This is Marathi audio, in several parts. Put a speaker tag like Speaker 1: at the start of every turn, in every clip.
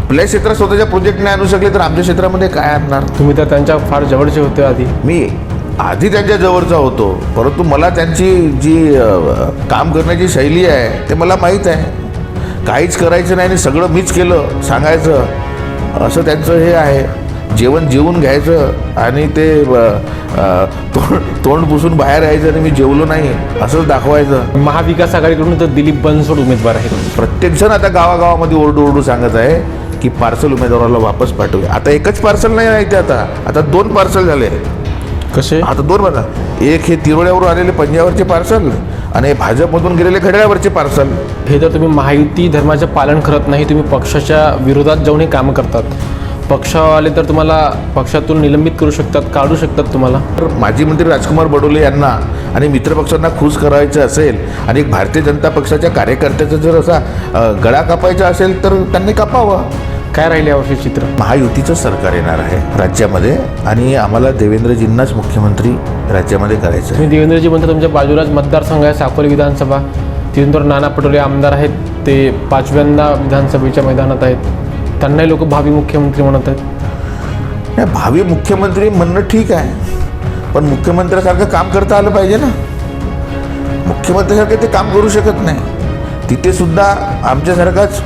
Speaker 1: आपल्या क्षेत्रात स्वतःच्या प्रोजेक्ट नाही आणू शकले तर आमच्या क्षेत्रामध्ये काय आणणार?
Speaker 2: तुम्ही तर त्यांच्या फार जवळचे होते आधी.
Speaker 1: मी आधी त्यांच्या जवळचा होतो, परंतु मला त्यांची जी काम करण्याची शैली आहे ते मला माहीत आहे. काहीच करायचं नाही आणि सगळं मीच केलं सांगायचं असं त्यांचं हे आहे. जेवण जेवून घ्यायचं आणि ते तोंड पुसून बाहेर यायचं आणि मी जेवलो नाही असंच दाखवायचं.
Speaker 2: महाविकास आघाडीकडून तर दिलीप बनसोड उमेदवार आहेत.
Speaker 1: प्रत्येकजण आता गावागावामध्ये ओरडू सांगत आहे की पार्सल उमेदवाराला वापस पाठवूया. आता एकच पार्सल नाही ते आता 2 पार्सल झाले.
Speaker 2: कसे?
Speaker 1: आता 2 बघा, एक हे तिरोड्यावरून आलेले पंजाबवरचे पार्सल आणि भाजपमधून गेलेले खड्यावरचे पार्सल.
Speaker 2: हे तर तुम्ही महायुती धर्माचं पालन करत नाही, तुम्ही पक्षाच्या विरोधात जाऊन हे कामं करतात. पक्षवाले तर तुम्हाला पक्षातून निलंबित करू शकतात, काढू शकतात तुम्हाला.
Speaker 1: तर माजी मंत्री राजकुमार बडोले यांना आणि मित्रपक्षांना खुश करायचं असेल आणि एक भारतीय जनता पक्षाच्या कार्यकर्त्याचा जर असा गळा कापायचा असेल तर त्यांनी कापावं.
Speaker 2: काय राहिले यावर्षी चित्र?
Speaker 1: महायुतीचं सरकार येणार आहे राज्यामध्ये आणि आम्हाला देवेंद्रजींनाच मुख्यमंत्री राज्यामध्ये करायचं आहे.
Speaker 2: तुम्ही देवेंद्रजी म्हणता तुमच्या बाजूलाच मतदारसंघ आहे साकोली विधानसभा, तिथून तर नाना पटोले आमदार आहेत, ते 5व्यांदा विधानसभेच्या मैदानात आहेत. त्यांनाही लोक भावी मुख्यमंत्री म्हणत आहेत.
Speaker 1: नाही, भावी मुख्यमंत्री म्हणणं ठीक आहे, पण मुख्यमंत्र्यासारखं काम करता आलं पाहिजे ना. मुख्यमंत्र्यासारखं ते काम करू शकत नाही. तिथे सुद्धा आमच्यासारखाच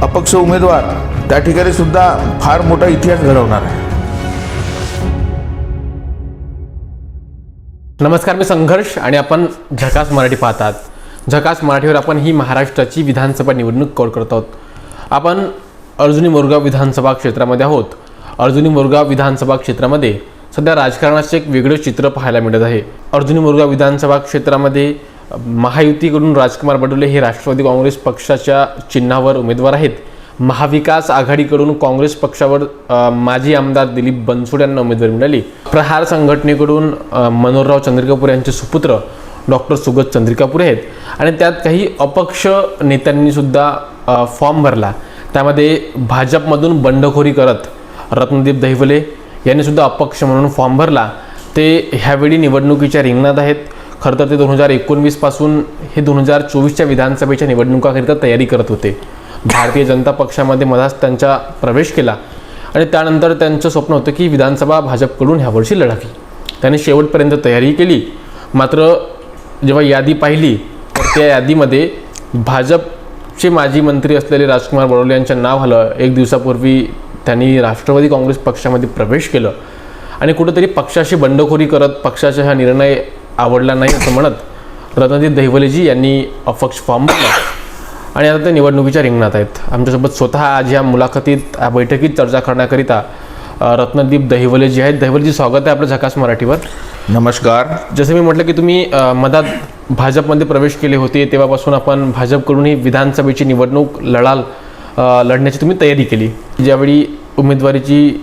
Speaker 1: अपक्ष उमेदवार त्या ठिकाणी सुद्धा फार मोठा इतिहास घडवणार आहे.
Speaker 2: नमस्कार, मी संघर्ष आणि आपण झकास मराठी पाहतात. झकास मराठीवर आपण ही महाराष्ट्राची विधानसभा निवडणूक कव्हर करत आहोत. आपण अर्जुनी मोरगाव विधानसभा क्षेत्रामध्ये आहोत. अर्जुनी मोरगाव विधानसभा क्षेत्रामध्ये सध्या राजकारणाचे एक वेगळं चित्र पाहायला मिळत आहे. अर्जुनी मोरगाव विधानसभा क्षेत्रामध्ये महायुतीकडून राजकुमार बडोले हे राष्ट्रवादी काँग्रेस पक्षाच्या चिन्हावर उमेदवार आहेत. महाविकास आघाडीकडून काँग्रेस पक्षावर माजी आमदार दिलीप बनसोड यांना उमेदवारी मिळाली. प्रहार संघटनेकडून मनोहरराव चंद्रिकापूर यांचे सुपुत्र डॉक्टर सुगत चंद्रिकापूर आहेत आणि त्यात काही अपक्ष नेत्यांनी सुद्धा फॉर्म भरला. त्यामध्ये भाजपमधून बंडखोरी करत रत्नदीप दहिवले यांनी सुद्धा अपक्ष म्हणून फॉर्म भरला. ते ह्यावेळी निवडणुकीच्या रिंगणात आहेत. खरं तर ते 2019 पासून हे 2024च्या विधानसभेच्या निवडणुकाकरिता तयारी करत होते. भारतीय जनता पक्षामध्ये मधाच त्यांचा प्रवेश केला आणि त्यानंतर त्यांचं स्वप्न होतं की विधानसभा भाजपकडून ह्यावर्षी लढावी. त्यांनी शेवटपर्यंत तयारी केली. मात्र जेव्हा यादी पाहिली तर त्या यादीमध्ये भाजपचे माजी मंत्री असलेले राजकुमार बडोले यांचं नाव आलं. 1 दिवसापूर्वी त्यांनी राष्ट्रवादी काँग्रेस पक्षामध्ये प्रवेश केलं आणि कुठंतरी पक्षाशी बंडखोरी करत पक्षाचा हा निर्णय आवडला नाही असं म्हणत रत्नदीप दहिवलेजी यांनी अपक्ष फॉर्म भरला आणि आता ते निवडणुकीच्या रिंगणात आहेत. आमच्यासोबत स्वतः आज या मुलाखतीत बैठकीत चर्चा करण्याकरिता रत्नदीप दहिवलेजी आहेत. दहिवलेजी, स्वागत आहे आपलं झकास मराठीवर.
Speaker 1: नमस्कार.
Speaker 2: जसं मी म्हटलं की तुम्ही मधात भाजपमध्ये प्रवेश केले होते, तेव्हापासून आपण भाजपकडून ही विधानसभेची निवडणूक लढण्याची तुम्ही तयारी केली. ज्यावेळी उमेदवारीची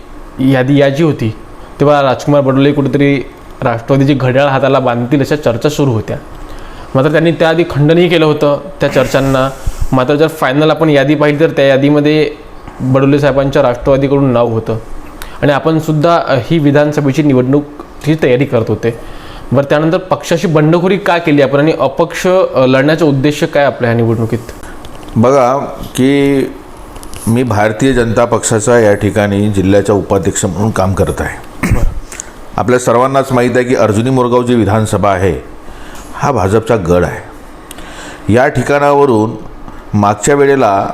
Speaker 2: यादी याची होती तेव्हा राजकुमार बडोले कुठेतरी राष्ट्रवादीची घड्याळ हाताला बांधतील अशा चर्चा सुरू होत्या. मात्र त्यांनी त्याआधी खंडनही केलं होतं त्या चर्चांना. मात्र जर फायनल आपण यादी पाहिली तर त्या यादीमध्ये बडोले साहेबांच्या राष्ट्रवादीकडून नाव होतं आणि आपण सुद्धा ही विधानसभेची निवडणूकची तयारी करत होते. बरं, त्यानंतर पक्षाशी बंडखोरी का केली आपण आणि अपक्ष लढण्याचा उद्देश काय आपल्या ह्या निवडणुकीत?
Speaker 1: बघा की मी भारतीय जनता पक्षाचा या ठिकाणी जिल्ह्याचा उपाध्यक्ष म्हणून काम करत आहे. आपल्या सर्वांनाच माहीत आहे की अर्जुनी मोरगाव जी विधानसभा आहे हा भाजपचा गड आहे. या ठिकाणावरून मागच्या वेळेला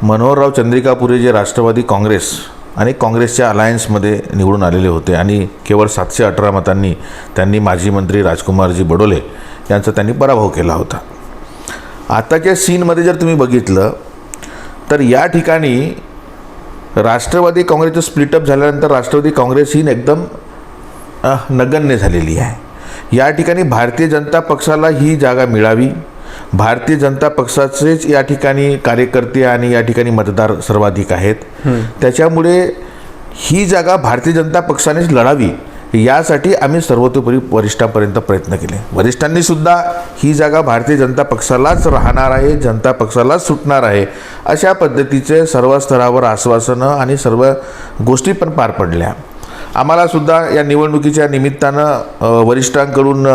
Speaker 1: मनोहरराव चंद्रिकापुरे जे राष्ट्रवादी काँग्रेस आणि काँग्रेसच्या अलायन्समध्ये निवडून आलेले होते आणि केवळ 718 मतांनी त्यांनी माजी मंत्री राजकुमारजी बडोले यांचा त्यांनी पराभव केला होता. आताच्या सीनमध्ये जर तुम्ही बघितलं तर या ठिकाणी राष्ट्रवादी काँग्रेसचं स्प्लिटअप झाल्यानंतर राष्ट्रवादी काँग्रेस ही एकदम नगण्य झालेली आहे. या ठिकाणी भारतीय जनता पक्षाला ही जागा मिळावी. भारतीय जनता पक्षाचेच या ठिकाणी कार्यकर्ते आणि या ठिकाणी मतदार सर्वाधिक आहेत. त्याच्यामुळे ही जागा भारतीय जनता पक्षानेच लढावी यासाठी आम्ही सर्वतोपरी वरिष्ठांपर्यंत प्रयत्न केले. वरिष्ठांनी सुद्धा ही जागा भारतीय जनता पक्षालाच राहणार आहे, जनता पक्षालाच सुटणार आहे अशा पद्धतीचे सर्व स्तरावर आश्वासनं आणि सर्व गोष्टी पण पार पडल्या. आम्हाला सुद्धा या निवडणुकीच्या निमित्तानं वरिष्ठांकडून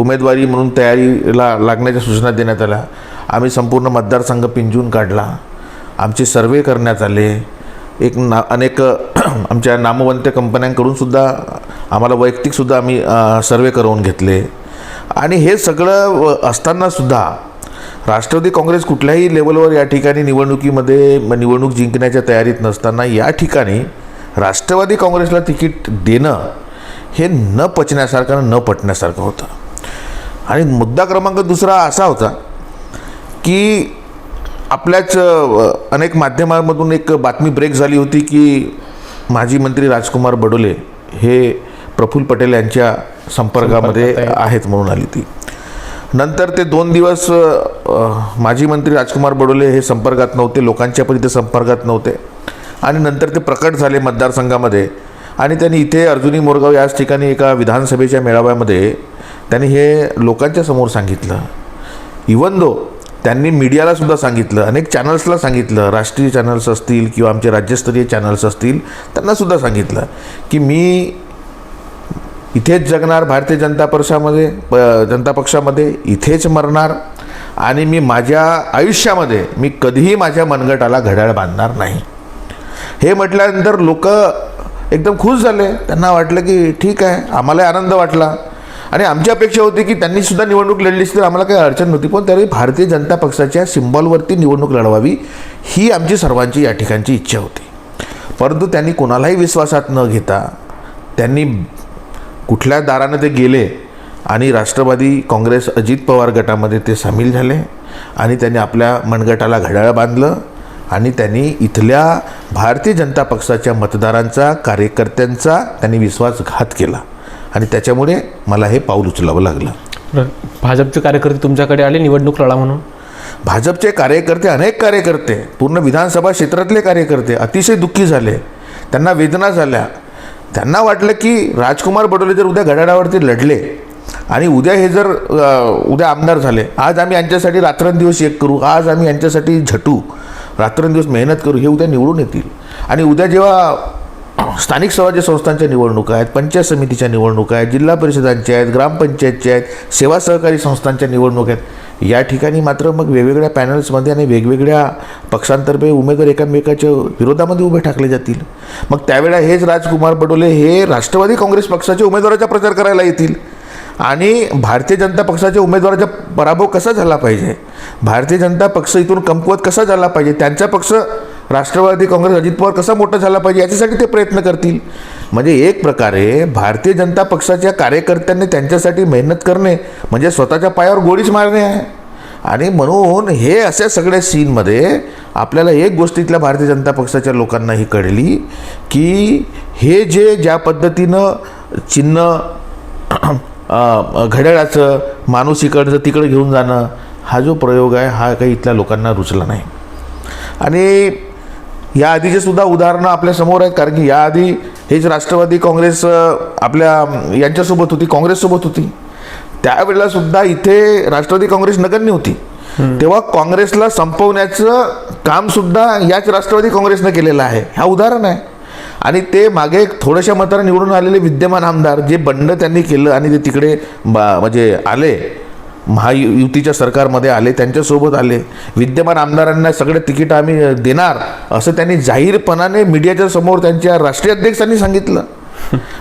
Speaker 1: उमेदवारी म्हणून तयारीला लागण्याच्या सूचना देण्यात आल्या. आम्ही संपूर्ण मतदारसंघ पिंजून काढला आमचे सर्वे करण्यात आले. अनेक आमच्या नामवंत कंपन्यांकडून सुद्धा आम्हाला वैयक्तिकसुद्धा आम्ही सर्वे करवून घेतले. आणि हे सगळं असतानासुद्धा राष्ट्रवादी काँग्रेस कुठल्याही लेवलवर या ठिकाणी निवडणूक जिंकण्याच्या तयारीत नसताना या ठिकाणी राष्ट्रवादी काँग्रेसला तिकीट देणं हे न पचण्यासारखं न पटण्यासारखं होतं. आणि मुद्दा क्रमांक दुसरा असा होता की आपल्याच अनेक माध्यमांमधून एक बातमी ब्रेक झाली होती की माजी मंत्री राजकुमार बडोले हे प्रफुल्ल पटेल यांच्या संपर्कामध्ये आहेत म्हणून आली ती. नंतर ते 2 दिवस माजी मंत्री राजकुमार बडोले हे संपर्कात नव्हते, लोकांच्या पण इथे संपर्कात नव्हते. आणि नंतर ते प्रकट झाले मतदारसंघामध्ये आणि त्यांनी इथे अर्जुनी मोरगाव याच ठिकाणी एका विधानसभेच्या मेळाव्यामध्ये त्यांनी हे लोकांच्या समोर सांगितलं. इवन दो त्यांनी मीडियालासुद्धा सांगितलं, अनेक चॅनल्सला सांगितलं, राष्ट्रीय चॅनल्स असतील किंवा आमचे राज्यस्तरीय चॅनल्स असतील त्यांनासुद्धा सांगितलं की मी इथेच जगणार, भारतीय जनता पक्षामध्ये इथेच मरणार आणि मी माझ्या आयुष्यामध्ये मी कधीही माझ्या मनगटाला घड्याळ बांधणार नाही. हे म्हटल्यानंतर लोक एकदम खुश झाले. त्यांना वाटलं की ठीक आहे, आम्हालाही आनंद वाटला. आणि आमची अपेक्षा होती की त्यांनीसुद्धा निवडणूक लढलीच तर आम्हाला काही अडचण नव्हती, पण त्यावेळी भारतीय जनता पक्षाच्या सिम्बॉलवरती निवडणूक लढवावी ही आमची सर्वांची या ठिकाणची इच्छा होती. परंतु त्यांनी कोणालाही विश्वासात न घेता त्यांनी कुठल्या दारानं ते गेले आणि राष्ट्रवादी काँग्रेस अजित पवार गटामध्ये ते सामील झाले आणि त्यांनी आपल्या मनगटाला घड्याळ बांधलं आणि त्यांनी इथल्या भारतीय जनता पक्षाच्या मतदारांचा, कार्यकर्त्यांचा त्यांनी विश्वासघात केला आणि त्याच्यामुळे मला हे पाऊल उचलावं लागलं.
Speaker 2: भाजपचे कार्यकर्ते तुमच्याकडे आले निवडणूक लढा म्हणून?
Speaker 1: भाजपचे कार्यकर्ते, अनेक कार्यकर्ते, पूर्ण विधानसभा क्षेत्रातले कार्यकर्ते अतिशय दुःखी झाले. त्यांना वेदना झाल्या. त्यांना वाटलं की राजकुमार बडोले जर उद्या घड्याळावरती लढले आणि उद्या हे जर उद्या आमदार झाले, आज आम्ही यांच्यासाठी रात्रंदिवस एक करू, आज आम्ही यांच्यासाठी झटू, रात्रंदिवस मेहनत करू, हे उद्या निवडून येतील. आणि उद्या जेव्हा स्थानिक स्वराज्य संस्थांच्या निवडणुका आहेत, पंचायत समितीच्या निवडणुका आहेत, जिल्हा परिषदांच्या आहेत, ग्रामपंचायतच्या आहेत, सेवा सहकारी संस्थांच्या निवडणुका आहेत, या ठिकाणी मात्र मग वेगवेगळ्या पॅनल्समध्ये आणि वेगवेगळ्या पक्षांतर्फे उमेदवार एकामेकाच्या विरोधामध्ये उभे टाकले जातील. मग त्यावेळेला हेच राजकुमार बडोले हे राष्ट्रवादी काँग्रेस पक्षाच्या उमेदवाराचा प्रचार करायला येतील आणि भारतीय जनता पक्षाच्या उमेदवाराचा पराभव कसा झाला पाहिजे, भारतीय जनता पक्ष इथून कमकुवत कसा झाला पाहिजे, त्यांचा पक्ष राष्ट्रवादी काँग्रेस अजित पवार कसा मोठा झाला पाहिजे याच्यासाठी ते प्रयत्न करतील. म्हणजे एक प्रकारे भारतीय जनता पक्षाच्या कार्यकर्त्यांनी त्यांच्यासाठी मेहनत करणे म्हणजे स्वतःच्या पायावर गोळीच मारणे आहे. आणि म्हणून हे अशा सगळ्या सीनमध्ये आपल्याला एक गोष्ट इथल्या भारतीय जनता पक्षाच्या लोकांनाही कळली की हे ज्या पद्धतीनं चिन्ह घड्याळाचं माणूस इकडचं तिकडं घेऊन जाणं हा जो प्रयोग आहे हा काही इथल्या लोकांना रुचला नाही. आणि या आधीचे सुद्धा उदाहरणं आपल्यासमोर आहेत, कारण की याआधी हेच राष्ट्रवादी काँग्रेस आपल्या यांच्यासोबत होती, काँग्रेससोबत होती. त्यावेळेला सुद्धा इथे राष्ट्रवादी काँग्रेस नगण्य होती. तेव्हा काँग्रेसला संपवण्याचं कामसुद्धा याच राष्ट्रवादी काँग्रेसनं केलेलं आहे. हा उदाहरण आहे. आणि ते मागे थोड्याशा मताने निवडून आलेले विद्यमान आमदार जे बंड त्यांनी केलं आणि ते तिकडे म्हणजे आले महायुतीच्या सरकारमध्ये आले, त्यांच्यासोबत आले. विद्यमान आमदारांना सगळे तिकीट आम्ही देणार असं त्यांनी जाहीरपणाने मीडियाच्या समोर त्यांच्या राष्ट्रीय अध्यक्षांनी सांगितलं.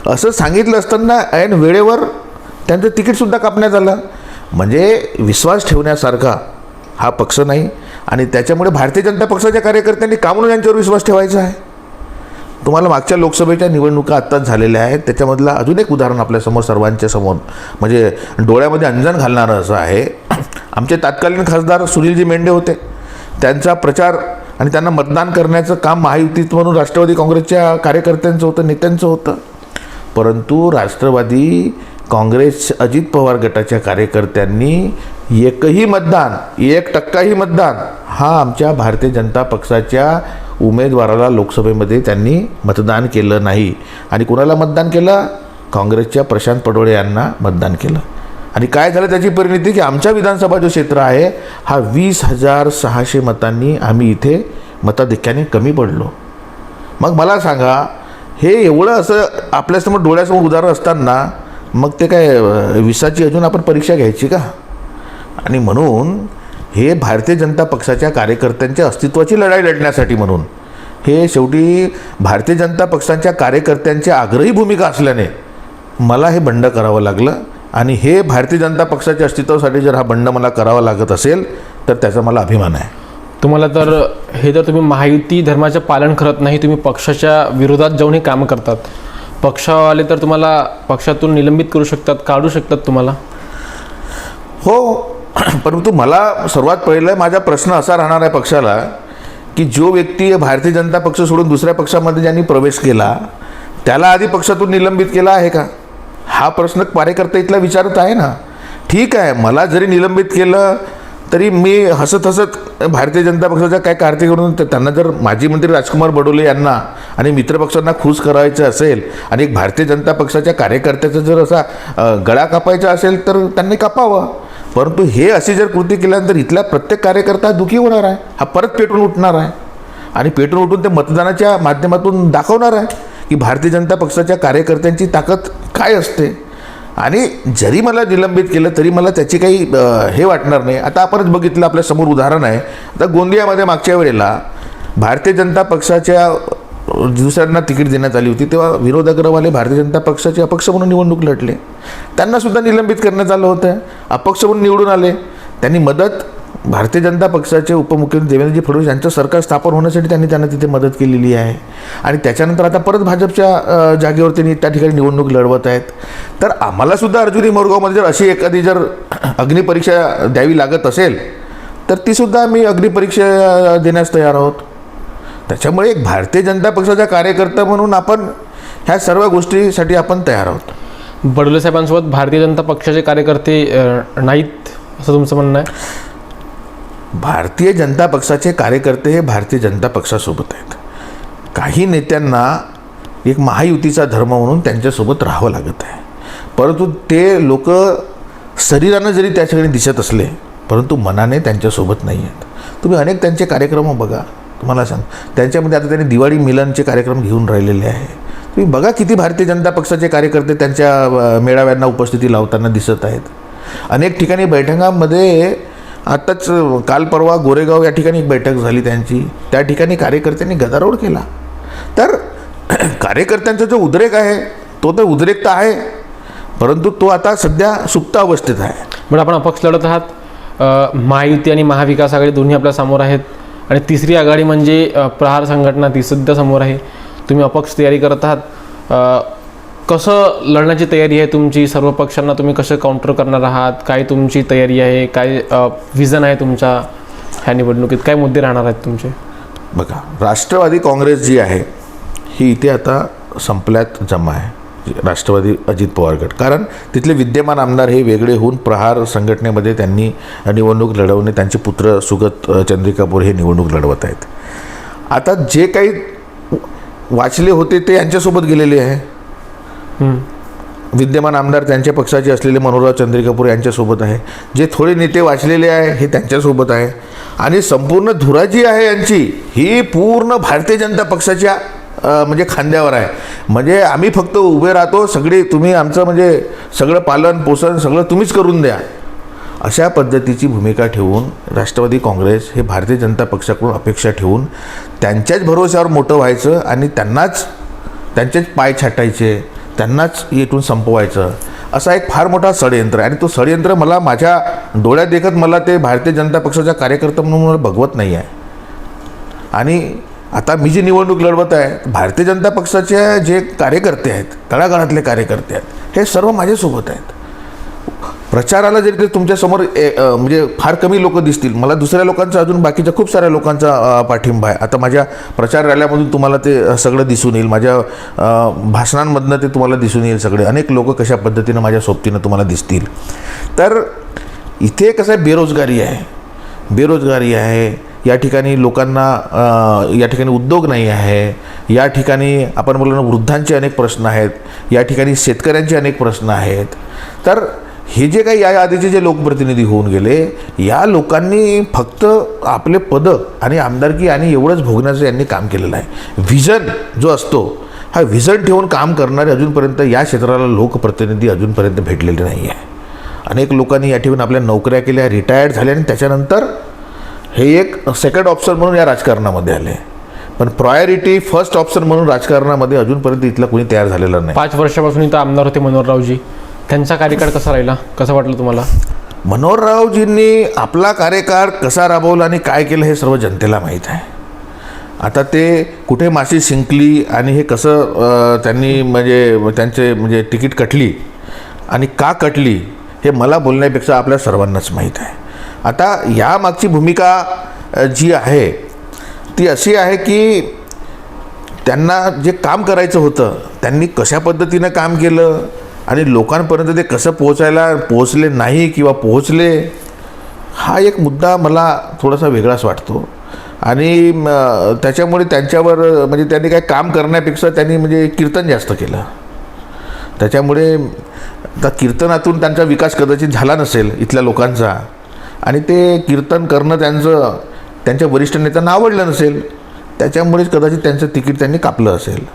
Speaker 1: असं सांगितलं असताना ऐन वेळेवर त्यांचं तिकीटसुद्धा कापण्यात आलं. म्हणजे विश्वास ठेवण्यासारखा हा पक्ष नाही. आणि त्याच्यामुळे भारतीय जनता पक्षाच्या कार्यकर्त्यांनी का म्हणून यांच्यावर विश्वास ठेवायचा आहे. तुम्हाला मागच्या लोकसभेच्या निवडणुका आत्ताच झालेल्या आहेत, त्याच्यामधलं अजून एक उदाहरण आपल्यासमोर सर्वांच्या समोर म्हणजे डोळ्यामध्ये अंजन घालणारं असं आहे. आमचे तत्कालीन खासदार सुनीलजी मेंढे होते. त्यांचा प्रचार आणि त्यांना मतदान करण्याचं काम महायुतीत म्हणून राष्ट्रवादी काँग्रेसच्या कार्यकर्त्यांचं होतं, नेत्यांचं होतं. परंतु राष्ट्रवादी काँग्रेस अजित पवार गटाच्या कार्यकर्त्यांनी एकही मतदान, 1% मतदान हा आमच्या भारतीय जनता पक्षाच्या उमेदवाराला लोकसभेमध्ये त्यांनी मतदान केलं नाही. आणि कुणाला मतदान केलं? काँग्रेसच्या प्रशांत पडोळे यांना मतदान केलं. आणि काय झालं त्याची परिणिती की आमच्या विधानसभा जो क्षेत्र आहे हा 20,600 मतांनी आम्ही इथे मताधिक्याने कमी पडलो. मग मला सांगा, हे एवढं असं आपल्यासमोर डोळ्यासमोर उदाहरण असताना मग ते काय विसाची अजून आपण परीक्षा घ्यायची का? आणि म्हणून हे भारतीय जनता पक्षाच्या कार्यकर्त्यांच्या अस्तित्वाची लढाई लढण्यासाठी म्हणून हे शेवटी भारतीय जनता पक्षाच्या कार्यकर्त्यांची आग्रही भूमिका असल्याने मला हे बंड करावं लागलं आणि हे भारतीय जनता पक्षाच्या अस्तित्वासाठी जर हा बंड मला करावा लागत असेल तर त्याचा मला अभिमान आहे.
Speaker 2: तुम्हाला तर हे तर तुम्ही महायुती धर्माचे पालन करत नाही, तुम्ही पक्षाच्या विरोधात जाऊन हे कामं करतात. पक्षावाले तर तुम्हाला पक्षातून निलंबित करू शकतात, काढू शकतात तुम्हाला.
Speaker 1: हो, परंतु मला सर्वात पहिलं माझा प्रश्न असा राहणार आहे पक्षाला की जो व्यक्ती भारतीय जनता पक्ष सोडून दुसऱ्या पक्षामध्ये ज्यांनी प्रवेश केला त्याला आधी पक्षातून निलंबित केला आहे का, हा प्रश्न कार्यकर्ता इथला विचारत आहे ना. ठीक आहे, मला जरी निलंबित केलं तरी मी हसत हसत भारतीय जनता पक्षाच्या काय कार्तिकडून त्यांना जर माजी मंत्री राजकुमार बडोले यांना आणि मित्रपक्षांना खुश करायचं असेल आणि एक भारतीय जनता पक्षाच्या कार्यकर्त्याचा जर असा गळा कापायचा असेल तर त्यांनी कापावं. परंतु हे अशी जर कृती केल्यानंतर इथला प्रत्येक कार्यकर्ता दुःखी होणार आहे, हा परत पेटून उठणार आहे आणि पेटून उठून ते मतदानाच्या माध्यमातून दाखवणार आहे की भारतीय जनता पक्षाच्या कार्यकर्त्यांची ताकद काय असते. आणि जरी मला निलंबित केलं तरी मला त्याची काही हे वाटणार नाही. आता आपणच बघितलं, आपल्यासमोर उदाहरण आहे. आता गोंदियामध्ये मागच्या वेळेला भारतीय जनता पक्षाच्या दुसऱ्यांना तिकीट देण्यात आली होती तेव्हा विरोध अग्रवाले भारतीय जनता पक्षाचे अपक्ष म्हणून निवडणूक लढले, त्यांनासुद्धा निलंबित करण्यात आलं होतं. अपक्ष म्हणून निवडून आले, त्यांनी मदत भारतीय जनता पक्षाचे उपमुख्यमंत्री देवेंद्रजी फडणवीस यांचं सरकार स्थापन होण्यासाठी त्यांना तिथे मदत केलेली आहे. आणि त्याच्यानंतर आता परत भाजपच्या जागेवर त्यांनी त्या ठिकाणी निवडणूक लढवत आहेत. तर आम्हालासुद्धा अर्जुनी मोरगावमध्ये जर अशी एखादी जर अग्निपरीक्षा द्यावी लागत असेल तर तीसुद्धा आम्ही अग्निपरीक्षा देण्यास तयार आहोत. त्याच्यामुळे एक भारतीय जनता पक्षाचा कार्यकर्ता म्हणून आपण ह्या सर्व गोष्टीसाठी आपण तयार आहोत.
Speaker 2: बडोले साहेबांसोबत भारतीय जनता पक्षाचे कार्यकर्ते नाहीत असं तुमचं म्हणणं आहे?
Speaker 1: भारतीय जनता पक्षाचे कार्यकर्ते हे भारतीय जनता पक्षासोबत आहेत. काही नेत्यांना एक महायुतीचा धर्म म्हणून त्यांच्यासोबत राहावं लागत आहे, परंतु ते लोक शरीरानं जरी त्या ठिकाणी दिसत असले परंतु मनाने त्यांच्यासोबत नाही आहेत. तुम्ही अनेक त्यांचे कार्यक्रम बघा, तुम्हाला सांग त्यांच्यामध्ये आता त्यांनी दिवाळी मिलनचे कार्यक्रम घेऊन राहिलेले आहे. तुम्ही बघा किती भारतीय जनता पक्षाचे कार्यकर्ते त्यांच्या मेळाव्यांना उपस्थिती लावताना दिसत आहेत. अनेक ठिकाणी बैठकांमध्ये आत्ताच काल परवा गोरेगाव या ठिकाणी एक बैठक झाली त्यांची, त्या ठिकाणी कार्यकर्त्यांनी गदारोळ केला. तर कार्यकर्त्यांचा जो उद्रेक आहे तो तर उद्रेक तर आहे, परंतु तो आता सध्या सुप्त अवस्थेत आहे.
Speaker 2: पण आपण अपक्ष लढत आहात, महायुती आणि महाविकास आघाडी दोन्ही आपल्या समोर आहेत आणि तिसरी आघाडी म्हणजे प्रहार संघटना ती सुद्धा समोर आहे. तुम्ही अपक्ष तयारी करत आहात, कसं लढण्याची तयारी आहे तुमची? सर्व पक्षांना तुम्ही कसं काउंटर करणार आहात? काय तुमची तयारी आहे? काय विजन आहे तुमच्या ह्या निवडणुकीत? काय मुद्दे राहणार आहेत तुमचे?
Speaker 1: बघा, राष्ट्रवादी काँग्रेस जी आहे ही इथे आता संपल्यात जमा आहे, राष्ट्रवादी अजित पवार गट. कारण तिथले विद्यमान आमदार हे वेगळे होऊन प्रहार संघटनेमध्ये त्यांनी निवडणूक लढवणे, त्यांचे पुत्र सुगत चंद्रिकापूर हे निवडणूक लढवत आहेत. आता जे काही वाचले होते ते यांच्यासोबत गेलेले आहे. विद्यमान आमदार त्यांच्या पक्षाचे असलेले मनोहरराव चंद्रिकापूर यांच्यासोबत आहे. जे थोडे नेते वाचलेले आहे हे त्यांच्यासोबत आहे. आणि संपूर्ण धुरा जी आहे यांची ही पूर्ण भारतीय जनता पक्षाच्या म्हणजे खांद्यावर आहे. म्हणजे आम्ही फक्त उभे राहतो, सगळे तुम्ही आमचं म्हणजे सगळं पालन पोषण सगळं तुम्हीच करून द्या, अशा पद्धतीची भूमिका ठेवून राष्ट्रवादी काँग्रेस हे भारतीय जनता पक्षाकडून अपेक्षा ठेवून त्यांच्याच भरोश्यावर मोठं व्हायचं आणि त्यांचेच पाय छाटायचे, त्यांनाच येथून संपवायचं, असा एक फार मोठा षडयंत्र आहे. आणि तो षडयंत्र मला माझ्या डोळ्यात देखत मला ते भारतीय जनता पक्षाचा कार्यकर्ता म्हणून मला बघवत नाही आहे. आणि आता मी जी निवडणूक लढवत आहे, भारतीय जनता पक्षाचे जे कार्यकर्ते आहेत, तळागाळातले कार्यकर्ते आहेत, हे सर्व माझ्यासोबत आहेत. प्रचाराला जरी ते तुमच्यासमोर म्हणजे फार कमी लोक दिसतील, मला दुसऱ्या लोकांचा अजून बाकीच्या खूप साऱ्या लोकांचा पाठिंबा आहे. आता माझ्या प्रचार रॅल्यामधून तुम्हाला ते सगळं दिसून येईल, माझ्या भाषणांमधनं ते तुम्हाला दिसून येईल. सगळे अनेक लोक कशा पद्धतीनं माझ्या सोबतीनं तुम्हाला दिसतील. तर इथे कसं आहे, बेरोजगारी आहे. या ठिकाणी लोकांना या ठिकाणी उद्योग नाही आहे. या ठिकाणी आपण बोललो ना, वृद्धांचे अनेक प्रश्न आहेत. या ठिकाणी शेतकऱ्यांचे अनेक प्रश्न आहेत. तर हे जे काही या आधीचे जे लोकप्रतिनिधी होऊन गेले, या लोकांनी फक्त आपले पदं आणि आमदारकी आणि एवढंच भोगण्याचं यांनी काम केलेलं आहे. व्हिजन जो असतो, हा व्हिजन ठेवून काम करणारे अजूनपर्यंत या क्षेत्राला लोकप्रतिनिधी अजूनपर्यंत भेटलेले नाही आहे. अनेक लोकांनी या ठिकाणी आपल्या नोकऱ्या केल्या, रिटायर्ड झाले आणि त्याच्यानंतर हे एक सेकंड ऑप्शन म्हणून या राजकारणामध्ये आले. पण प्रायोरिटी फर्स्ट ऑप्शन म्हणून राजकारणामध्ये अजूनपर्यंत इथलं कोणी तयार झालेलं नाही.
Speaker 2: 5 वर्षापासून इथं आमदार होते मनोहररावजी, त्यांचा कार्यकाळ कसा राहिला, कसं वाटलं तुम्हाला?
Speaker 1: मनोहररावजींनी आपला कार्यकाळ कसा राबवला आणि काय केलं हे सर्व जनतेला माहीत आहे. आता ते कुठे माशी शिंकली आणि हे कसं त्यांनी म्हणजे त्यांचे म्हणजे तिकीट कटली आणि का कटली हे मला बोलण्यापेक्षा आपल्या सर्वांनाच माहीत आहे. आता या मागची भूमिका जी आहे ती अशी आहे की त्यांना जे काम करायचं होतं त्यांनी कशा पद्धतीनं काम केलं आणि लोकांपर्यंत ते कसं पोहोचले नाही किंवा पोहोचले, हा एक मुद्दा मला थोडासा वेगळाच वाटतो. आणि त्याच्यामुळे त्यांच्यावर म्हणजे त्यांनी काय काम करण्यापेक्षा त्यांनी म्हणजे कीर्तन जास्त केलं. त्याच्यामुळे त्या कीर्तनातून त्यांचा विकास कदाचित झाला नसेल इथल्या लोकांचा आणि ते कीर्तन करणं त्यांच्या वरिष्ठ नेत्यांना आवडलं नसेल, त्याच्यामुळेच कदाचित त्यांचं तिकीट त्यांनी कापलं असेल.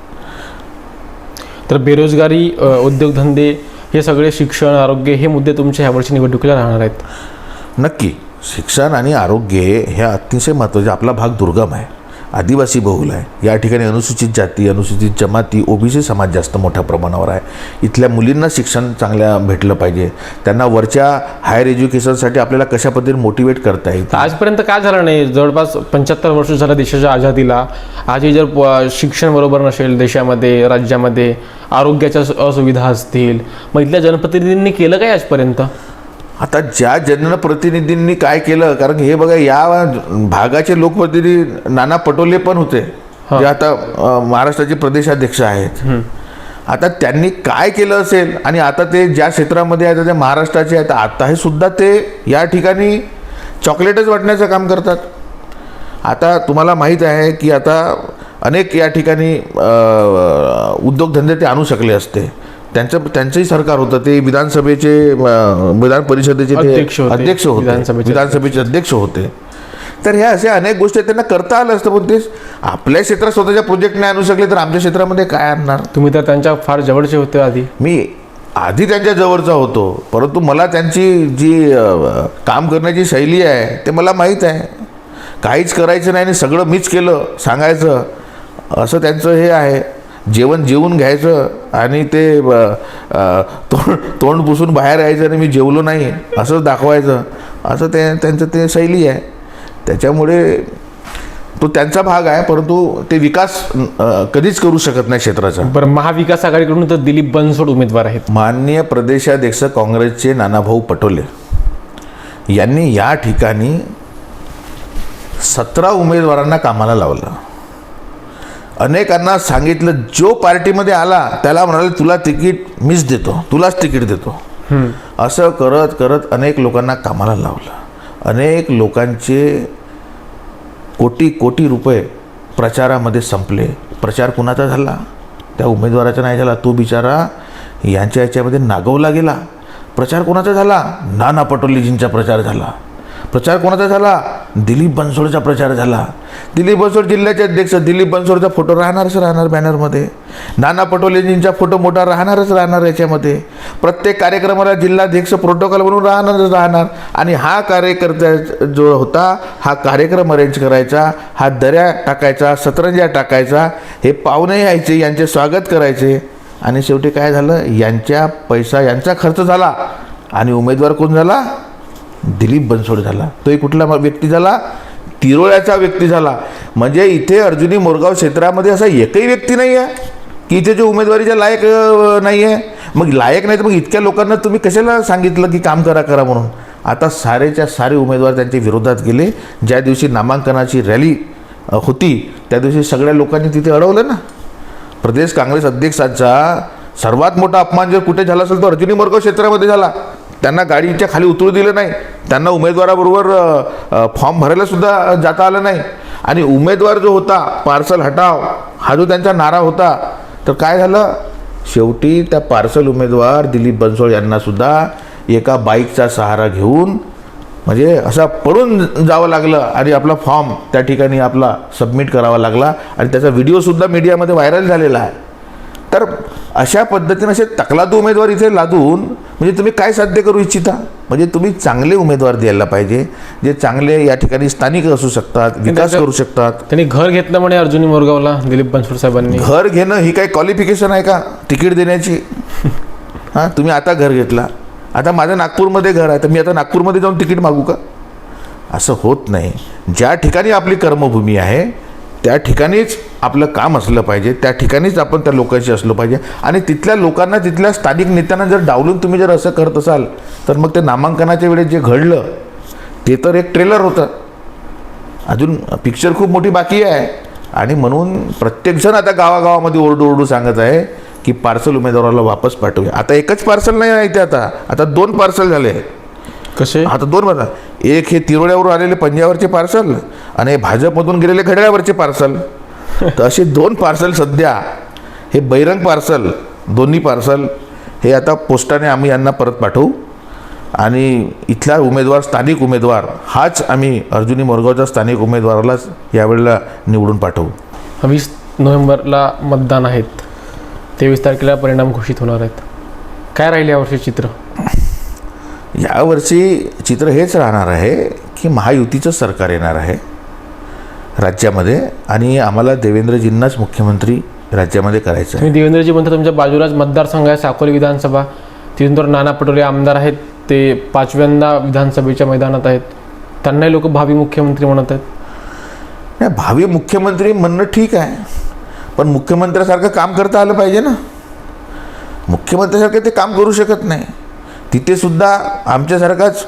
Speaker 2: तर बेरोजगारी, उद्योगधंदे, हे सगळे शिक्षण, आरोग्य हे मुद्दे तुमच्या ह्यावर्षी निवडणुकीला राहणार आहेत.
Speaker 1: नक्की शिक्षण आणि आरोग्य हे अतिशय महत्त्वाचे. आपला भाग दुर्गम आहे, आदिवासी बहुल आहे. या ठिकाणी अनुसूचित जाती, अनुसूचित जमाती, ओबीसी समाज जास्त मोठ्या प्रमाणावर आहे. इथल्या मुलींना शिक्षण चांगल्या भेटलं पाहिजे. त्यांना वरच्या हायर एज्युकेशनसाठी आपल्याला कशा पद्धतीने मोटिवेट करता येईल.
Speaker 2: आजपर्यंत काय झालं नाही? जवळपास 75 वर्ष झालं देशाच्या आझादीला. आजही जर शिक्षण बरोबर नसेल देशामध्ये, राज्यामध्ये, आरोग्याच्या असुविधा असतील, मग इथल्या जनप्रतिनिधींनी केलं काय आजपर्यंत?
Speaker 1: आता ज्या जनप्रतिनिधींनी काय केलं, कारण हे बघा या भागाचे लोकप्रतिनिधी नाना पटोले पण होते जे आता महाराष्ट्राचे प्रदेशाध्यक्ष आहेत. आता त्यांनी काय केलं असेल आणि आता ते ज्या क्षेत्रामध्ये आहेत ते महाराष्ट्राचे आहेत, आता हे सुद्धा ते या ठिकाणी चॉकलेटच वाटण्याचं काम करतात. आता तुम्हाला माहीत आहे की आता अनेक या ठिकाणी उद्योगधंदे ते आणू शकले असते. त्यांचंही सरकार होतं, ते विधानसभेचे विधान परिषदेचे अध्यक्ष होते, विधानसभेचे अध्यक्ष होते. तर ह्या अशा अनेक गोष्टी त्यांना करता आलं असतं, पण ते आपल्या क्षेत्रात स्वतःच्या प्रोजेक्ट नाही आणू शकले तर आमच्या क्षेत्रामध्ये काय आणणार?
Speaker 2: तुम्ही तर त्यांच्या फार जवळचे होते आधी.
Speaker 1: मी आधी त्यांच्या जवळचा होतो, परंतु मला त्यांची जी काम करण्याची शैली आहे ते मला माहीत आहे. काहीच करायचं नाही आणि सगळं मीच केलं सांगायचं असं त्यांचं हे आहे. जेवून घ्यायचं आणि ते तोंड पुसून बाहेर यायचं आणि मी जेवलो नाही असंच दाखवायचं, असं त्यांचं ते शैली आहे. त्याच्यामुळे तो त्यांचा भाग आहे, परंतु ते विकास कधीच करू शकत नाही क्षेत्राचा.
Speaker 2: बरं, महाविकास आघाडीकडून तर दिलीप बनसोड उमेदवार आहेत.
Speaker 1: माननीय प्रदेशाध्यक्ष काँग्रेसचे नानाभाऊ पटोले यांनी या ठिकाणी 17 उमेदवारांना कामाला लावलं. अनेकांना सांगितलं, जो पार्टीमध्ये आला त्याला म्हणाले तुला तिकीट मीच देतो, तुलाच तिकीट देतो. असं करत करत अनेक लोकांना कामाला लावलं. अनेक लोकांचे कोटी रुपये प्रचारामध्ये संपले. प्रचार कुणाचा झाला? त्या उमेदवाराचा नाही झाला, तो बिचारा याच्यामध्ये नागवला गेला. प्रचार कोणाचा झाला? नाना पटोलेजींचा प्रचार झाला. प्रचार कोणाचा झाला? दिलीप बनसोडचा प्रचार झाला. दिलीप बनसोड जिल्ह्याचे अध्यक्ष, दिलीप बनसोडचा फोटो राहणार बॅनरमध्ये. नाना पटोलेजींचा फोटो मोठा राहणार याच्यामध्ये. प्रत्येक कार्यक्रमाला जिल्हाध्यक्ष प्रोटोकॉल म्हणून राहणार. आणि हा कार्यकर्ता जो होता हा कार्यक्रम अरेंज करायचा, हा दऱ्या टाकायचा, सतरंज्या टाकायचा, हे पाहुणे यायचे, यांचे स्वागत करायचे. आणि शेवटी काय झालं? यांचा खर्च झाला आणि उमेदवार कोण झाला? दिलीप बनसोड झाला. तोही कुठला व्यक्ती झाला? तिरोळ्याचा व्यक्ती झाला. म्हणजे इथे अर्जुनी मोरगाव क्षेत्रामध्ये असा एकही व्यक्ती नाही आहे की इथे जो उमेदवारीच्या लायक नाही आहे. मग लायक नाही तर मग इतक्या लोकांना तुम्ही कशाला सांगितलं की काम करा म्हणून? आता सारेच्या सारे उमेदवार त्यांच्या विरोधात गेले. ज्या दिवशी नामांकनाची रॅली होती त्या दिवशी सगळ्या लोकांनी तिथे अडवलं ना. प्रदेश काँग्रेस अध्यक्षाचा सर्वात मोठा अपमान जर कुठे झाला असेल तो अर्जुनी मोरगाव क्षेत्रामध्ये झाला. त्यांना गाडीच्या खाली उतरू दिलं नाही, त्यांना उमेदवाराबरोबर फॉर्म भरायला सुद्धा जाता आलं नाही. आणि उमेदवार जो होता पार्सल हटाव हा जो त्यांचा नारा होता, तर काय झालं? शेवटी त्या पार्सल उमेदवार दिलीप बनसोड यांना सुद्धा एका बाईकचा सहारा घेऊन म्हणजे असा पडून जावं लागलं आणि आपला फॉर्म त्या ठिकाणी आपला सबमिट करावा लागला. आणि त्याचा व्हिडिओसुद्धा मीडियामध्ये व्हायरल झालेला आहे. तर अशा पद्धतीने असे तकलादू उमेदवार इथे लादून म्हणजे तुम्ही काय साध्य करू इच्छिता? म्हणजे तुम्ही चांगले उमेदवार द्यायला पाहिजे, जे चांगले या ठिकाणी स्थानिक असू शकतात, विकास करू शकतात.
Speaker 2: त्यांनी घर घेतलं म्हणे अर्जुनी मोरगावला दिलीप बनसोड साहेबांनी.
Speaker 1: घर घेणं ही काही क्वालिफिकेशन आहे का तिकीट देण्याची? हां, तुम्ही आता घर घेतला, आता माझं नागपूरमध्ये घर आहे, तर मी आता नागपूरमध्ये जाऊन तिकीट मागू का? असं होत नाही. ज्या ठिकाणी आपली कर्मभूमी आहे त्या ठिकाणीच आपलं काम असलं पाहिजे, त्या ठिकाणीच आपण त्या लोकांशी असलं पाहिजे. आणि तिथल्या लोकांना, तिथल्या स्थानिक नेत्यांना जर डावलून तुम्ही जर असं करत असाल तर मग ते नामांकनाच्या वेळेस जे घडलं ते तर एक ट्रेलर होतं, अजून पिक्चर खूप मोठी बाकी आहे. आणि म्हणून प्रत्येकजण आता गावागावामध्ये ओरडू सांगत आहे की पार्सल उमेदवाराला वापस पाठवूया. आता एकच पार्सल नाही आहे ते, आता 2 पार्सल झाले.
Speaker 2: कसे?
Speaker 1: आता 2 बघा, एक हे तिरोड्यावरून आलेले पंजावरचे पार्सल आणि हे भाजपमधून गेलेले घड्याळावरचे पार्सल. तर असे 2 पार्सल सध्या, हे बहिरंग पार्सल, दोन्ही पार्सल हे आता पोस्टाने आम्ही यांना परत पाठवू. आणि इथला उमेदवार, स्थानिक उमेदवार हाच आम्ही अर्जुनी मोरगावच्या स्थानिक उमेदवारालाच यावेळेला निवडून पाठवू.
Speaker 2: 20 नोव्हेंबरला मतदान आहेत, 23 तारखेला परिणाम घोषित होणार आहेत. काय राहिले यावर्षी चित्र?
Speaker 1: यावर्षी चित्र हेच राहणार आहे की महायुतीचं सरकार येणार आहे राज्यामध्ये आणि आम्हाला देवेंद्रजींनाच मुख्यमंत्री राज्यामध्ये करायचं आहे.
Speaker 2: तुम्ही देवेंद्रजी म्हणता तुमच्या बाजूलाच मतदारसंघ आहे साकोली विधानसभा, तिथून तर नाना पटोले आमदार आहेत, ते 5व्यांदा विधानसभेच्या मैदानात आहेत, त्यांनाही लोक भावी मुख्यमंत्री म्हणत आहेत.
Speaker 1: नाही, भावी मुख्यमंत्री म्हणणं ठीक आहे, पण मुख्यमंत्र्यासारखं काम करता आलं पाहिजे ना. मुख्यमंत्र्यासारखं ते काम करू शकत नाही. तिथे सुद्धा आमच्यासारखाच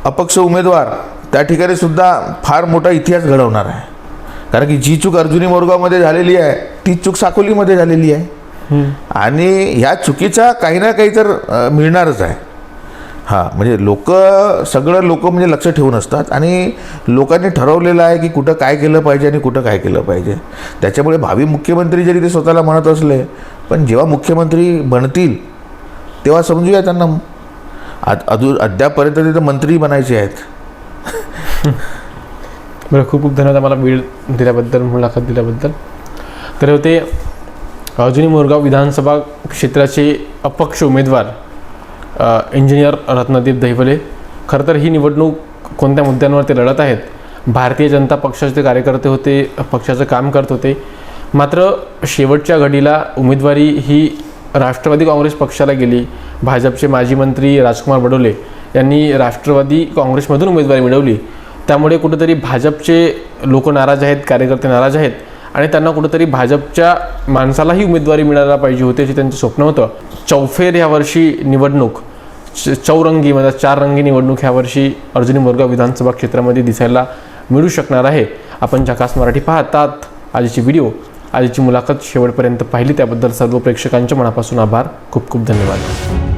Speaker 1: अपक्ष उमेदवार त्या ठिकाणी सुद्धा फार मोठा इतिहास घडवणार आहे. कारण की जी चूक अर्जुनी मोरगावमध्ये झालेली आहे तीच चूक साकोलीमध्ये झालेली आहे. आणि ह्या चुकीचा काही ना काही तर मिळणारच आहे. हां, म्हणजे सगळं लोक म्हणजे लक्ष ठेवून असतात आणि लोकांनी ठरवलेलं आहे की कुठं काय केलं पाहिजे आणि कुठं काय केलं पाहिजे. त्याच्यामुळे भावी मुख्यमंत्री जरी ते स्वतःला म्हणत असले, पण जेव्हा मुख्यमंत्री बनतील तेव्हा समजूया त्यांना. अद्यापर्यंत ते तर मंत्री बनायचे आहेत.
Speaker 2: बरं, खूप खूप धन्यवाद आम्हाला वेळ दिल्याबद्दल, मुलाखत दिल्याबद्दल. तर होते अर्जुनी मोरगाव विधानसभा क्षेत्राचे अपक्ष उमेदवार इंजिनियर रत्नदीप दहिवले. खरं तर ही निवडणूक कोणत्या मुद्द्यांवर ते लढत आहेत? भारतीय जनता पक्षाचे कार्यकर्ते होते, पक्षाचं काम करत होते. मात्र शेवटच्या घडीला उमेदवारी ही राष्ट्रवादी काँग्रेस पक्षाला गेली. भाजपचे माजी मंत्री राजकुमार बडोले यांनी राष्ट्रवादी काँग्रेसमधून उमेदवारी मिळवली. त्यामुळे कुठेतरी भाजपचे लोक नाराज आहेत, कार्यकर्ते नाराज आहेत आणि त्यांना कुठेतरी भाजपच्या माणसालाही उमेदवारी मिळायला पाहिजे होती असे त्यांचं स्वप्न होतं. चौफेर यावर्षी निवडणूक, चौरंगी म्हणजे 4 रंगी निवडणूक ह्यावर्षी अर्जुनी मोरगाव विधानसभा क्षेत्रामध्ये दिसायला मिळू शकणार आहे. आपण झकास मराठी पाहतात. आजची व्हिडिओ, आजची मुलाखत शेवटपर्यंत पाहिली त्याबद्दल सर्व प्रेक्षकांच्या मनापासून आभार. खूप खूप धन्यवाद.